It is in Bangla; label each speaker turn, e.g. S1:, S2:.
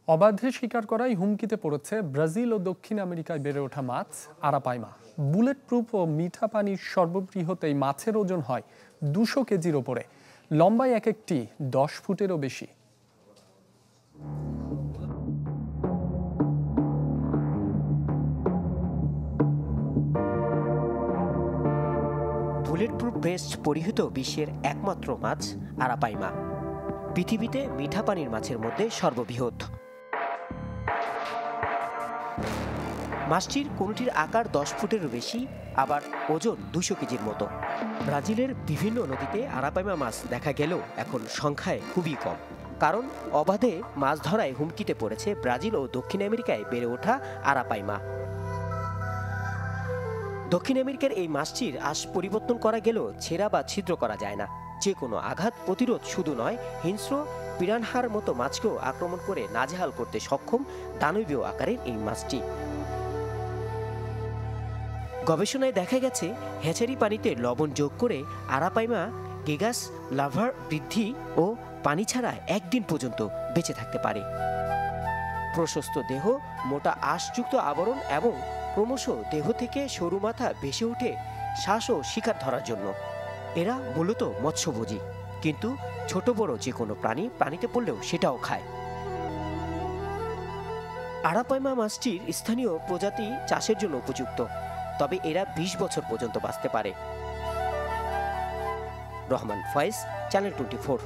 S1: অবাধে শিকার করাই হুমকিতে পড়েছে ব্রাজিল ও দক্ষিণ আমেরিকায় বেড়ে ওঠা মাছ আরাপাইমা। বুলেট প্রুফ ও মিঠা পানির সর্ববৃহৎ এই মাছের ওজন হয় 200 কেজির ওপরে। লম্বায় এক একটি 10 ফুটেরও বেশি।
S2: বুলেট প্রুফ ভেস্ট পরিহিত বিশ্বের একমাত্র মাছ আরাপাইমা। পৃথিবীতে মিঠা পানির মাছের মধ্যে সর্ববৃহৎ। মাছটির কোনটির আকার 10 ফুটেরও বেশি, আবার ওজন 200 কেজির মতো। ব্রাজিলের বিভিন্ন নদীতে আরাপাইমা মাছ দেখা গেলেও এখন সংখ্যায় খুবই কম, কারণ অবাধে মাছ ধরায় হুমকিতে পড়েছে ব্রাজিল ও দক্ষিণ আমেরিকায় বেড়ে ওঠা আরাপাইমা। দক্ষিণ আমেরিকার এই মাছটির আঁশ পরিবর্তন করা গেলেও ছেঁড়া বা ছিদ্র করা যায় না। যে কোনো আঘাত প্রতিরোধ শুধু নয়, হিংস্র পিরানহার মতো মাছকেও আক্রমণ করে নাজেহাল করতে সক্ষম দানবীয় আকারের এই মাছটি। গবেষণায় দেখা গেছে, হ্যাচারি পানিতে লবণ যোগ করে আরাপাইমা গেগাস লাভার বৃদ্ধি ও পানি ছাড়া একদিন পর্যন্ত বেঁচে থাকতে পারে। প্রশস্ত দেহ, মোটা আঁশযুক্ত আবরণ এবং ক্রমশ দেহ থেকে সরু মাথা ভেসে ওঠে শ্বাস ও শিকার ধরার জন্য। এরা মূলত মৎস্যভোজী, কিন্তু ছোট বড় যে কোনো প্রাণী পানিতে পড়লেও সেটাও খায়। আরাপাইমা মাছটির স্থানীয় প্রজাতি চাষের জন্য উপযুক্ত, তবে এরা 20 বছর পর্যন্ত বাঁচতে পারে। রহমান ফয়েজ, চ্যানেল 24।